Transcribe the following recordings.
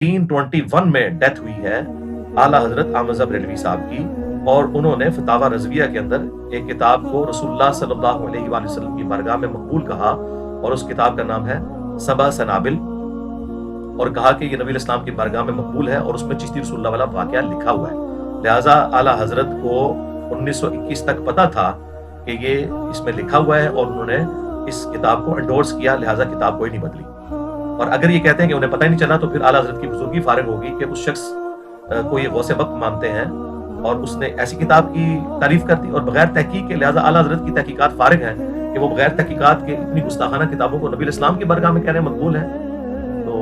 1921 में डेथ हुई है आला हजरत अहमद बरेलवी साहब की, और उन्होंने फतावा रज़विया के अंदर एक किताब को रसूलुल्लाह सल्लल्लाहु अलैहि वसल्लम की बारगाह में मकबूल कहा, और उस किताब का नाम है सबा सनाबिल, और कहा कि ये नबी इस्लाम की बारगाह में मकबूल है और उसमें चिश्ती रसूलुल्लाह वाला वाक़या लिखा हुआ है। लिहाजा आला हजरत को 1921 तक पता था कि ये इसमें लिखा हुआ है, और उन्होंने इस किताब को एंडोर्स किया, लिहाजा किताब कोई नहीं बदली। और अगर ये कहते हैं कि उन्हें पता ही नहीं चला, तो फिर आला हजरत की बुजुर्गी फारिग होगी कि उस शख्स को ये गौसे वक्त मानते हैं और उसने ऐसी किताब की तारीफ कर दी और बगैर तहकीक के, लिहाजा आला हजरत की तहकीकात फारिग हैं कि वो बगैर तहकीकात के इतनी गुस्ताखाना किताबों को नबी इस्लाम की बारगाह में कह रहे हैं मकबूल है। तो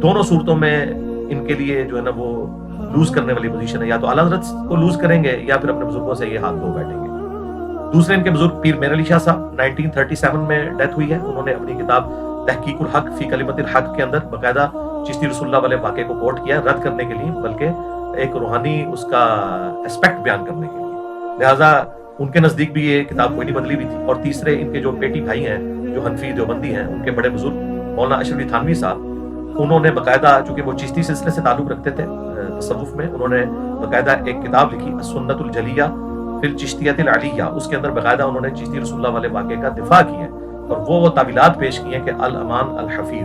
दोनों सूरतों में इनके लिए जो है ना वो लूज करने वाली पोजीशन है, या तो आला हजरत को लूज करेंगे या फिर अपने बुजुर्गों से ये हाथ धो बैठेंगे। दूसरे इनके बुजुर्ग पीर मेर अली शाह साहब 1937 में डेथ हुई है। उन्होंने अपनी किताब तहकीकुल हक फी कलिमतिल हक के अंदर बाकायदा चिश्ती रसूलुल्लाह वाले वाक़े को कोट किया, रद्द करने के लिए, बल्कि एक रूहानी उसका एस्पेक्ट बयान करने के लिए। लिहाजा उनके नजदीक भी ये किताब कोई नहीं बदली हुई थी। और तीसरे इनके जो बेटी भाई हैं जो हनफी देवबंदी हैं, उनके बड़े बुजुर्ग मौलाना अशरफ अली थानवी साहब, उन्होंने बाकायदा, चूंकि वो चिश्ती सिलसिले से ताल्लुक रखते थे तसव्वुफ में, उन्होंने बाकायदा एक किताब लिखी सुन्नतुल जलिया फिल चिश्तियतिल अलिया। उसके अंदर बाकायदा उन्होंने चिश्ती रसूलुल्लाह वाले वाक़े का दिफा किया और वो तावीलात पेश किए कि अल अमान अल हफीज।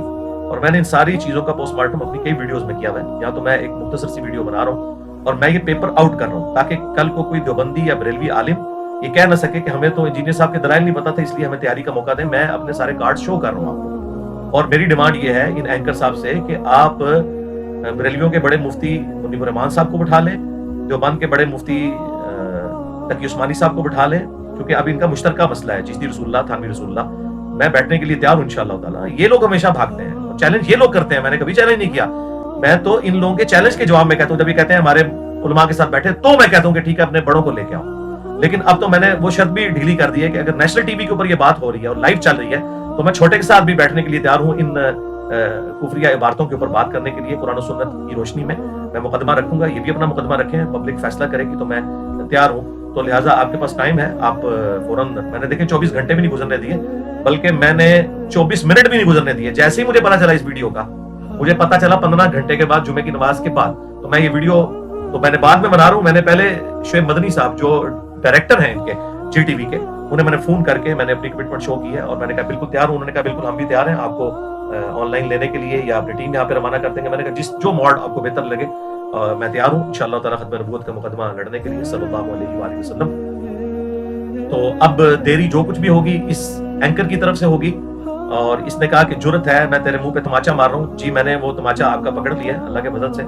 और मैंने इन सारी चीज़ों का पोस्टमार्टम अपनी कई वीडियोस में किया हुआ है। या तो मैं एक मुख्तसर सी वीडियो बना रहा हूँ और मैं ये पेपर आउट कर रहा हूँ ताकि कल को कोई देवबंदी या बरेलवी आलिम ये कह ना सके कि हमें तो इंजीनियर साहब के दलाइल नहीं पता था इसलिए हमें तैयारी का मौका दें। मैं अपने सारे कार्ड शो कर रहा हूँ आपको, और मेरी डिमांड ये है इन एंकर साहब से कि आप बरेलवियों के बड़े मुफ्ती मुनीब रहमान साहब को बिठा लें, देवबंद के बड़े मुफ्ती तकी उस्मानी साहब को बिठा लें, क्योंकि अब इनका मुश्तरका मसला है चिश्ती रसूलुल्लाह थानवी रसूलुल्लाह। मैं बैठने के लिए तैयार हूं इंशाअल्लाह ताला। ये लोग हमेशा भागते हैं और चैलेंज ये लोग करते हैं, मैंने कभी चैलेंज नहीं किया। मैं तो इन लोगों के चैलेंज के जवाब में कहता हूं, जब ये कहते हैं हमारे उलमा के साथ बैठे, तो मैं कहता हूं कि ठीक है अपने बड़ों को लेके आओ। लेकिन अब तो मैंने वो शर्त भी ढीली कर दी है कि अगर नेशनल टीवी के ऊपर ये बात हो रही है और लाइव चल रही है, तो मैं छोटे के साथ भी बैठने के लिए तैयार हूं इन कुफरिया इबारतों के ऊपर बात करने के लिए। कुरान और सुन्नत की रोशनी में मैं मुकदमा रखूंगा, ये भी अपना मुकदमा रखें, पब्लिक फैसला करेगी, तो मैं तैयार हूं। तो लिहाजा आपके पास टाइम है, आप फौरन, मैंने देखे 24 घंटे भी नहीं गुजरने दिए, बल्कि मैंने 24 मिनट भी नहीं गुजरने दिए। जैसे ही मुझे पता चला इस वीडियो का, मुझे पता चला 15 घंटे के बाद, जुमे की नमाज के बाद, तो मैं ये वीडियो तो मैंने बाद में बना रहा हूँ। मैंने पहले शोएब मदनी साहब जो डायरेक्टर हैं इनके जी टीवी के, उन्हें मैंने फोन करके मैंने अपनी कमिटमेंट शो की है और मैंने कहा बिल्कुल तैयार हूँ। उन्होंने कहा बिल्कुल हम भी तैयार हैं आपको ऑनलाइन लेने के लिए, या अपनी टीम यहाँ पे रवाना कर देंगे। मैंने कहा जिस जो मॉड आपको बेहतर लगे मैं तैयार हूँ इंशाअल्लाह ताला खत्म नबूवत का मुकदमा लड़ने के लिए सल्लल्लाहु अलैहि वसल्लम। तो अब देरी जो कुछ भी होगी इस एंकर की तरफ से होगी, और इसने कहा कि जुर्रत है मैं तेरे मुंह पे तमाचा मार रहा हूँ। जी मैंने वो तमाचा आपका पकड़ लिया है अल्लाह के मदद से,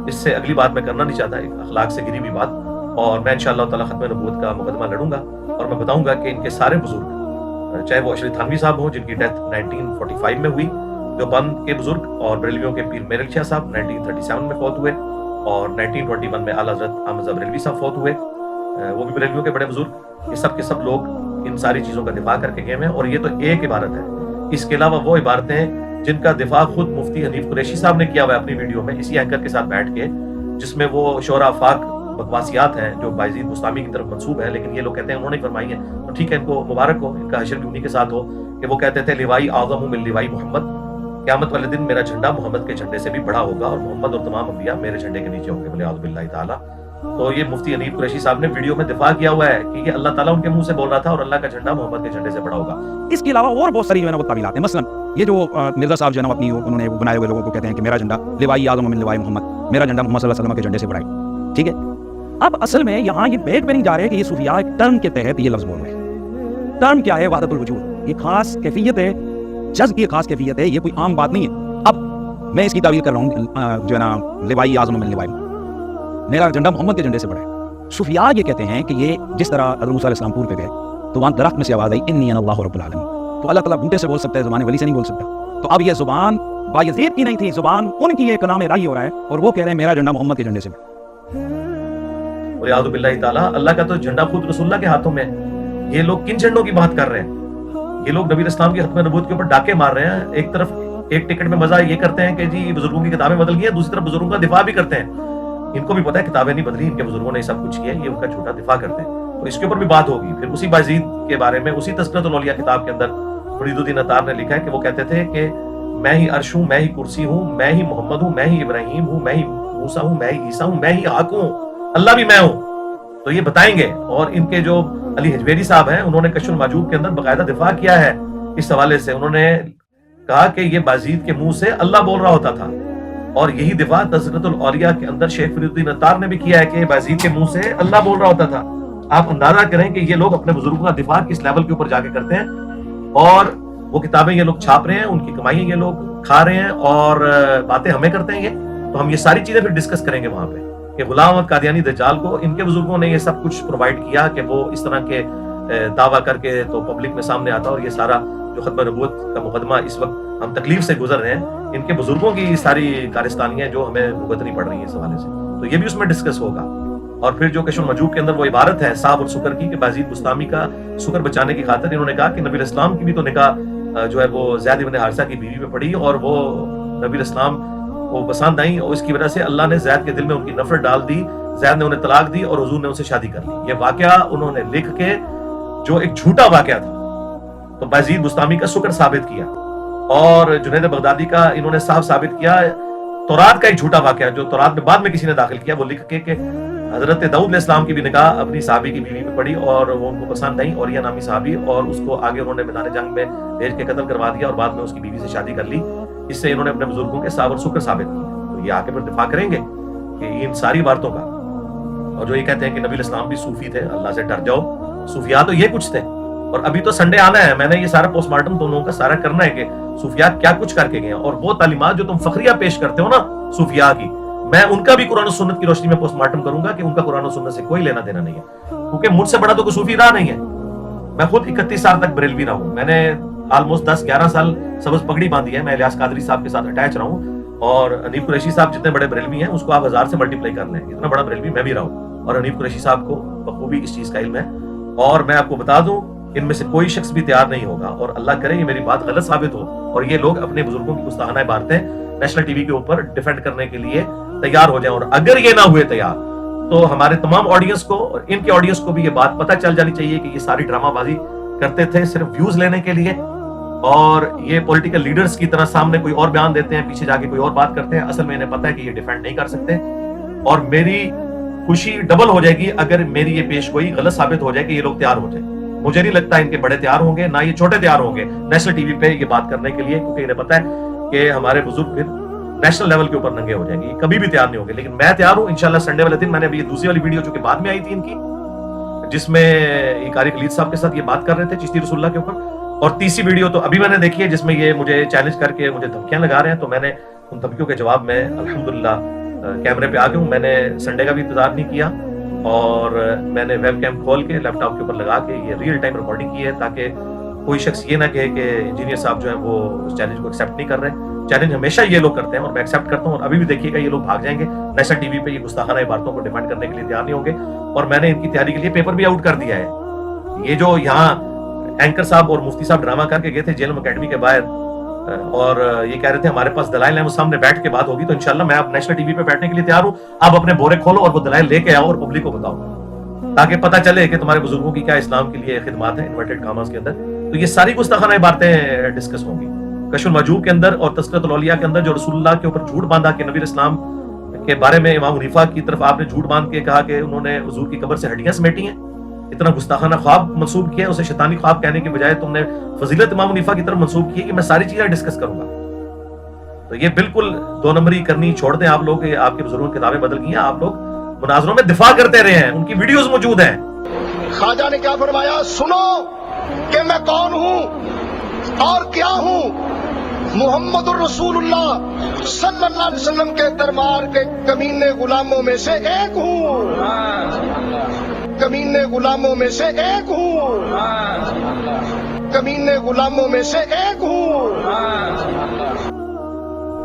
इससे अगली बात मैं करना नहीं चाहता, एक अखलाक से गिरी हुई बात। और मैं इंशाअल्लाह ताला खत्म नबूवत का मुकदमा लड़ूंगा और मैं बताऊंगा कि इनके सारे बुजुर्ग, चाहे वो अशरफ थानवी साहब हों जिनकी डेथ 1945 में हुई, देवबंद के बुजुर्ग और बरेलवियों के पीर मेर अली शाह साहब 1937 में फौत हुए, और 1921 में आला हज़रत अहमद बरेलवी साहब फौत हुए, वो भी बरेलवियों के बड़े बुजुर्ग। ये सब के सब लोग इन सारी चीज़ों का दिफा करके गए हैं, और ये तो एक इबारत है। इसके अलावा वो इबारतें जिनका दिफा खुद मुफ्ती हनीफ कुरैशी साहब ने किया हुआ है अपनी वीडियो में इसी एंकर के साथ बैठ के, जिसमें वो शोरा आफाक बकवासियात हैं जो बायजीद बुस्तामी की तरफ मंसूब है, लेकिन ये लोग कहते हैं उन्होंने फरमाई है, तो ठीक है, इनको मुबारक हो, इनका हशर भी उन्हीं के साथ हो कि वो कहते थे लिवाई आज़म मिन लिवाई मोहम्मद, क़यामत वाले दिन मेरा झंडा मोहम्मद के झंडे से भी बड़ा होगा और मोहम्मद और तमाम अंबिया मेरे झंडे के नीचे होंगे, वलियाउज़ु बिल्लाहि ताला। तो ये मुफ्ती हनीफ कुरैशी साहब ने वीडियो में दिफा किया हुआ है कि ये अल्लाह ताला उनके मुंह से बोल रहा था और अल्लाह का झंडा मोहम्मद के झंडे से बड़ा होगा। इसके अलावा और बहुत सारी जो है ना वो तावीलात हैं। मसलन ये जो मिर्जा साहब जो है ना अपनी उन्होंने बनाए हुए लोगों को कहते हैं कि मेरा झंडा लिवाई आज़म मिन लिवाई मोहम्मद, मेरा झंडा मोहम्मद सल्लल्लाहु अलैहि वसल्लम के झंडे से बड़ा है। ठीक है, अब असल में यहाँ ये बैठ में नहीं जा रहे कि ये सूफिया एक टर्म के तहत ये लफ्ज़ बोल रहे हैं। टर्म क्या है? वहदतुल वजूद, ये खास कैफियत है, जज़्ब की खास कैफियत है, ये कोई आम बात नहीं है। अब मैं इसकी तावील कर रहा हूँ जो है ना लिवाई आज़म मिन लिवाई, मेरा झंडा मोहम्मद के झंडे से बड़ा है। सूफिया ये कहते हैं कि ये जिस तरह हज़रत मूसा अलैहिस्सलाम टूर पे गए तो वहाँ दरख्त में से आवाज़ आई इन्नी अना अल्लाहु रब्बुल आलमीन, तो अल्लाह ताला बूटे से बोल सकता है, ज़ुबान वली से नहीं बोल सकता। तो अब ये ज़ुबान बायज़ीद की नहीं थी, ज़ुबान उनकी एक कलाम राही हो रहा है और वो कह रहे हैं मेरा झंडा मोहम्मद के झंडे से बड़ा। वलियाउज़ु बिल्लाहि ताला, अल्लाह का तो झंडा खुद रसूलुल्लाह के हाथों में है। ये लोग किन झंडों की बात कर रहे हैं? ये लोग नबी इस्लाम की खत्म नबूवत के ऊपर डाके मार रहे हैं। एक तरफ एक टिकट में मजा ये करते हैं कि जी बुजुर्गों की किताबें बदल गई हैं, दूसरी तरफ बुजुर्गों का दिफा भी करते हैं। इनको भी पता है किताबें नहीं बदली, इनके बुजुर्गों ने सब कुछ किया, ये उनका झूठा दिफा करते हैं। तो इसके ऊपर भी बात होगी। फिर उसी बायजीद के बारे में उसी तज़किरतुल औलिया किताब के अंदर फरीदुद्दीन अत्तार ने लिखा है कि वो कहते थे कि میں ہی عرش ہوں، میں ہی کرسی ہوں، میں ہی محمد ہوں، میں ہی ابراہیم ہوں، میں ہی موسیٰ ہوں، میں ہی عیسیٰ ہوں، میں ہی حق ہوں، اللہ بھی میں ہوں. تو یہ بتائیں گے. اور ان کے جو علی حجویری صاحب ہیں انہوں نے کشف المحجوب کے اندر باقاعدہ دفاع کیا ہے اس حوالے سے. انہوں نے کہا کہ یہ بازید کے منہ سے اللہ بول رہا ہوتا تھا، اور یہی دفاع تذکرۃ الاولیاء کے اندر شیخ فرید الدین عطار نے بھی کیا ہے کہ بازید کے منہ سے اللہ بول رہا ہوتا تھا. آپ اندازہ کریں کہ یہ لوگ اپنے بزرگوں کا دفاع کس لیول کے اوپر جا کے کرتے ہیں، اور وہ کتابیں یہ لوگ چھاپ رہے ہیں، ان کی کمائیں یہ لوگ کھا رہے ہیں، اور باتیں ہمیں کرتے ہیں. تو ہم یہ ساری چیزیں پھر ڈسکس کریں گے وہاں پہ کہ غلام احمد قادیانی دجال کو ان کے بزرگوں نے یہ سب کچھ پرووائڈ کیا کہ وہ اس طرح کے دعویٰ کر کے تو پبلک میں سامنے آتا. اور یہ سارا جو ختم نبوت کا مقدمہ اس وقت ہم تکلیف سے گزر رہے ہیں، ان کے بزرگوں کی ساری کارستانیاں جو ہمیں بھگتنی پڑ رہی ہیں اس حوالے سے، تو یہ بھی اس میں ڈسکس ہوگا. اور پھر جو کشف المحجوب کے اندر وہ عبارت ہے صاحب السکر کی کہ بازید بستامی کا سکر بچانے کی خاطر انہوں نے کہا کہ نبی اسلام کی بھی تو نکاح جو ہے وہ زید بن حارثہ کی بیوی میں پڑی، اور وہ نبی اسلام کو پسند آئیں، اور اس کی وجہ سے اللہ نے زید کے دل میں ان کی نفرت ڈال دی، زید نے انہیں طلاق دی اور حضور نے ان سے شادی کر لی. یہ واقعہ انہوں نے لکھ کے جو ایک جھوٹا واقعہ تھا تو بازید بستامی کا سکر ثابت کیا، اور جنید بغدادی کا انہوں نے صاف ثابت کیا تورات کا ایک جھوٹا واقعہ جو تورات میں بعد میں کسی نے داخل کیا، وہ لکھ کے کہ حضرت داؤد علیہ السلام کی بھی نکاح اپنی صحابی کی بیوی میں پڑی اور وہ ان کو پسند آئی، اور یہ نامی صحابی، اور اس کو آگے انہوں نے میدان جنگ میں بھیج کے قتل کروا دیا اور بعد میں اس کی بیوی سے شادی کر لی. اس سے انہوں نے اپنے بزرگوں کے صاحب اور سکر ثابت کیا. تو یہ آگے پھر دفاع کریں گے کہ ان ساری باتوں کا. اور جو یہ کہتے ہیں کہ نبی اسلام بھی صوفی تھے، اللہ سے ڈر جاؤ، صوفیاء تو یہ کچھ تھے. اور ابھی تو سنڈے آنا ہے، میں نے یہ سارا پوسٹ مارٹم دونوں کا سارا کرنا ہے کہ صوفیاء کیا کچھ کر کے گئے ہیں، اور وہ تعلیمات جو تم فخریہ پیش کرتے ہو نا صوفیاء کی، میں ان کا بھی قرآن و سنت کی روشنی میں پوسٹ مارٹم کروں گا کہ ان کا قرآن و سنت سے کوئی لینا دینا نہیں ہے، کیونکہ مجھ سے بڑا تو کوئی صوفی رہا نہیں ہے. میں خود 31 سال تک بریلوی رہا ہوں، میں نے آلموسٹ 10-11 سال سبز پگڑی باندھی ہے. میں الیاس قادری صاحب کے ساتھ اٹیچ رہا ہوں، اور حنیف قریشی صاحب جتنے بڑے بریلوی ہیں اس کو آپ 1000 سے ملٹیپلائی کر لیں، اتنا بڑا بریلوی میں بھی رہا ہوں، اور حنیف قریشی صاحب کو بخوبی اس چیز کا علم ہے. اور میں آپ کو بتا دوں ان میں سے کوئی شخص بھی تیار نہیں ہوگا، اور اللہ کرے یہ میری بات غلط ثابت ہو اور یہ لوگ اپنے بزرگوں کی گستاخانہ باتیں نیشنل ٹی وی کے اوپر ڈیفینڈ کرنے کے لیے تیار ہو جائیں. اور اگر یہ نہ ہوئے تیار تو ہمارے تمام آڈینس کو اور ان کے آڈینس کو بھی یہ بات پتہ چل جانی چاہیے کہ یہ ساری ڈرامہ بازی کرتے تھے صرف ویوز لینے کے لیے، اور یہ پولیٹیکل لیڈرز کی طرح سامنے کوئی اور بیان دیتے ہیں، پیچھے جا کے کوئی اور بات کرتے ہیں. اصل میں انہیں پتہ ہے کہ یہ ڈیفینڈ نہیں کر سکتے، اور میری خوشی ڈبل ہو جائے گی اگر میری یہ پیش گوئی غلط ثابت ہو جائے کہ یہ لوگ تیار ہو جائیں. مجھے نہیں لگتا ان کے بڑے تیار ہوں گے، نہ یہ چھوٹے تیار ہوں گے نیشنل ٹی وی پہ یہ بات کرنے کے لیے، کیونکہ انہیں پتہ ہے کہ ہمارے بزرگ پھر نیشنل لیول کے اوپر ننگے ہو جائیں گے، یہ کبھی بھی تیار نہیں ہوں گے. لیکن میں تیار ہوں انشاءاللہ. سنڈے والے دن میں نے ابھی یہ دوسری والی ویڈیو جو کہ بعد میں آئی تھی ان کی، جس میں یہ قاری خلید صاحب کے ساتھ یہ بات کر رہے تھے چشتی رسول اللہ کے اوپر، اور تیسری ویڈیو تو ابھی میں نے دیکھی ہے جس میں یہ مجھے چیلنج کر کے مجھے دھمکیاں لگا رہے ہیں. تو میں نے ان دھمکیوں کے جواب میں الحمدللہ کیمرے پہ آ گیا ہوں. میں نے سنڈے کا بھی انتظار نہیں کیا، اور میں نے ویب کیم کھول کے لیپ ٹاپ کے اوپر لگا کے یہ ریئل ٹائم ریکارڈنگ کی ہے، تاکہ کوئی شخص یہ نہ کہے کہ انجینئر صاحب جو ہیں وہ اس چیلنج کو ایکسیپٹ نہیں کر رہے. چیلنج ہمیشہ یہ لوگ کرتے ہیں اور میں ایکسیپٹ کرتا ہوں، اور ابھی بھی دیکھیے گا یہ لوگ بھاگ جائیں گے نیشنل ٹی وی پہ، یہ گستاخانہ عبارتوں کو ڈیفینڈ کرنے کے لیے تیار نہیں ہوں گے. اور میں نے ان کی تیاری کے لیے پیپر بھی آؤٹ کر دیا ہے. یہ جو یہاں اینکر صاحب اور مفتی صاحب ڈرامہ کر کے گئے تھے جیلم اکیڈمی کے باہر، اور یہ کہہ رہے تھے ہمارے پاس دلائل ہیں، وہ سامنے بیٹھ کے بات ہوگی، تو انشاءاللہ میں اب نیشنل ٹی وی پہ بیٹھنے کے لیے تیار ہوں. آپ اپنے بورے کھولو اور وہ دلائل لے کے آؤ اور پبلک کو بتاؤ، تاکہ پتہ چلے کہ تمہارے بزرگوں کی کیا اسلام کے لیے خدمات ہیں انورٹڈ کاماز کے اندر. تو یہ ساری گستاخانہ باتیں ڈسکس ہوں گی کشف المحجوب کے اندر اور تذکرۃ الاولیاء کے اندر، جو رسول اللہ کے اوپر جھوٹ باندھا کہ نبی اسلام کے بارے میں امام حنیفہ کی طرف آپ نے جھوٹ باندھ کے کہا کہ انہوں نے حضور کی قبر سے ہڈیاں سمیٹی ہیں. اتنا گستاخانہ خواب منسوب کیا ہے، اسے شیطانی خواب کہنے کے بجائے تم نے فضیلت امام حنیفہ کی طرف منسوب کی ہے کہ میں ساری چیزیں ڈسکس کروں گا. تو یہ بالکل 2 نمبری کرنی چھوڑ دیں آپ لوگ. آپ کے بزرگوں کی کتابیں بدل گئی ہیں، آپ لوگ مناظروں میں دفاع کرتے رہے ہیں، ان کی ویڈیوز موجود ہیں. خواجہ نے کیا فرمایا؟ سنو کہ میں کون ہوں اور کیا ہوں. محمد الرسول اللہ صلی اللہ علیہ وسلم کے دربار کے کمینے غلاموں میں سے ایک ہوں، کمینے غلاموں میں سے ایک ہوں، کمینے غلاموں میں سے ایک ہوں.